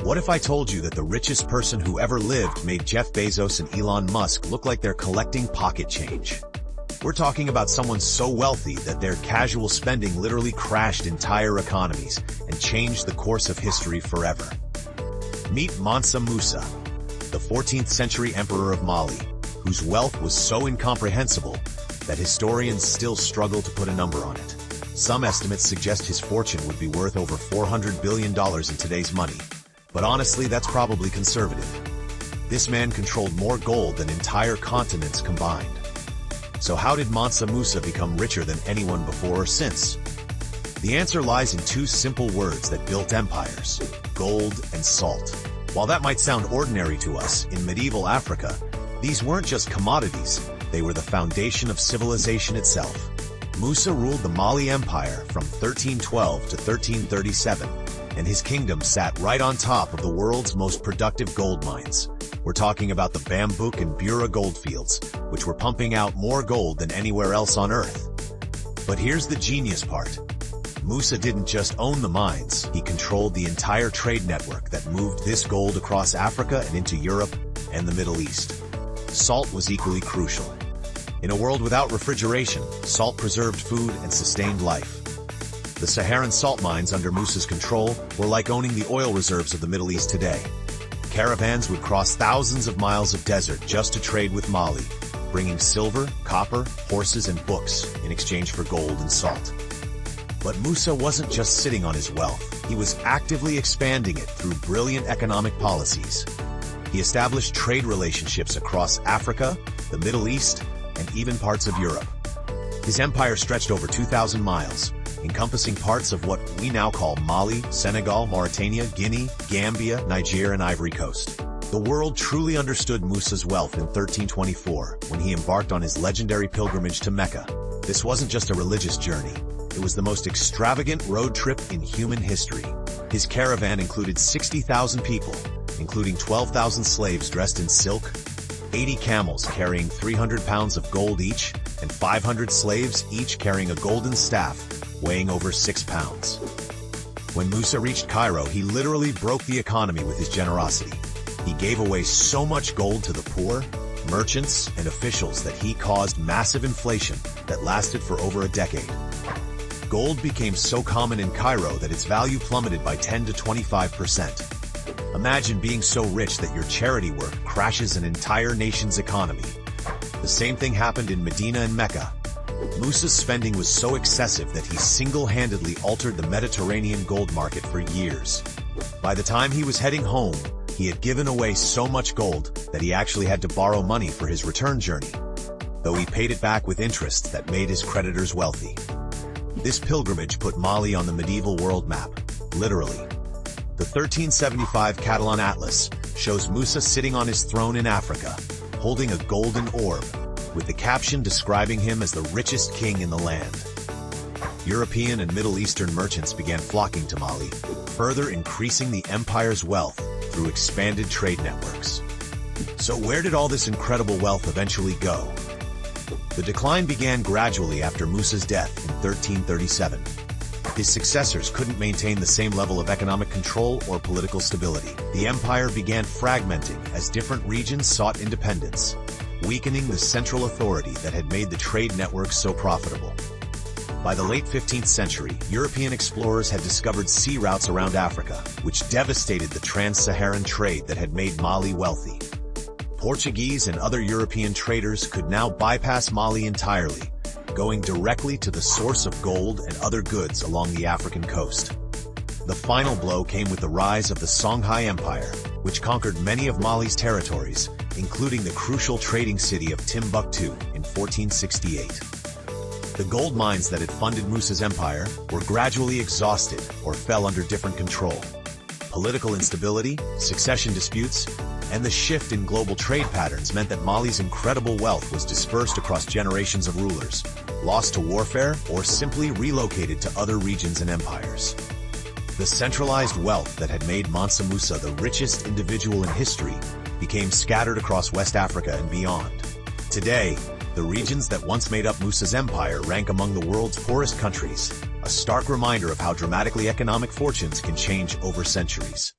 What if I told you that the richest person who ever lived made Jeff Bezos and Elon Musk look like they're collecting pocket change? We're talking about someone so wealthy that their casual spending literally crashed entire economies and changed the course of history forever. Meet Mansa Musa, the 14th century emperor of Mali, whose wealth was so incomprehensible that historians still struggle to put a number on it. Some estimates suggest his fortune would be worth over $400 billion in today's money. But honestly, that's probably conservative. This man controlled more gold than entire continents combined. So how did Mansa Musa become richer than anyone before or since? The answer lies in two simple words that built empires: gold and salt. While that might sound ordinary to us, in medieval Africa, these weren't just commodities, they were the foundation of civilization itself. Musa ruled the Mali Empire from 1312 to 1337, and his kingdom sat right on top of the world's most productive gold mines. We're talking about the Bambouk and Bura goldfields, which were pumping out more gold than anywhere else on Earth. But here's the genius part. Musa didn't just own the mines, he controlled the entire trade network that moved this gold across Africa and into Europe and the Middle East. Salt was equally crucial. In a world without refrigeration, salt preserved food and sustained life. The Saharan salt mines under Musa's control were like owning the oil reserves of the Middle East today. Caravans would cross thousands of miles of desert just to trade with Mali, bringing silver, copper, horses, and books in exchange for gold and salt. But Musa wasn't just sitting on his wealth, he was actively expanding it through brilliant economic policies. He established trade relationships across Africa, the Middle East, and even parts of Europe. His empire stretched over 2,000 miles, encompassing parts of what we now call Mali, Senegal, Mauritania, Guinea, Gambia, Niger, and Ivory Coast. The world truly understood Musa's wealth in 1324, when he embarked on his legendary pilgrimage to Mecca. This wasn't just a religious journey. It was the most extravagant road trip in human history. His caravan included 60,000 people, including 12,000 slaves dressed in silk, 80 camels carrying 300 pounds of gold each, and 500 slaves each carrying a golden staff weighing over 6 pounds. When Musa reached Cairo, he literally broke the economy with his generosity. He gave away so much gold to the poor, merchants, and officials that he caused massive inflation that lasted for over a decade. Gold became so common in Cairo that its value plummeted by 10 to 25%. Imagine being so rich that your charity work crashes an entire nation's economy. The same thing happened in Medina and Mecca. Musa's spending was so excessive that he single-handedly altered the Mediterranean gold market for years. By the time he was heading home, he had given away so much gold that he actually had to borrow money for his return journey, though he paid it back with interest that made his creditors wealthy. This pilgrimage put Mali on the medieval world map, literally. The 1375 Catalan Atlas shows Musa sitting on his throne in Africa, holding a golden orb, with the caption describing him as the richest king in the land. European and Middle Eastern merchants began flocking to Mali, further increasing the empire's wealth through expanded trade networks. So where did all this incredible wealth eventually go? The decline began gradually after Musa's death in 1337. His successors couldn't maintain the same level of economic control or political stability. The empire began fragmenting as different regions sought independence, weakening the central authority that had made the trade network so profitable. By the late 15th century, European explorers had discovered sea routes around Africa, which devastated the trans-Saharan trade that had made Mali wealthy. Portuguese and other European traders could now bypass Mali entirely, going directly to the source of gold and other goods along the African coast. The final blow came with the rise of the Songhai Empire, which conquered many of Mali's territories, including the crucial trading city of Timbuktu in 1468. The gold mines that had funded Musa's empire were gradually exhausted or fell under different control. Political instability, succession disputes, and the shift in global trade patterns meant that Mali's incredible wealth was dispersed across generations of rulers, lost to warfare, or simply relocated to other regions and empires. The centralized wealth that had made Mansa Musa the richest individual in history became scattered across West Africa and beyond. Today, the regions that once made up Musa's empire rank among the world's poorest countries, a stark reminder of how dramatically economic fortunes can change over centuries.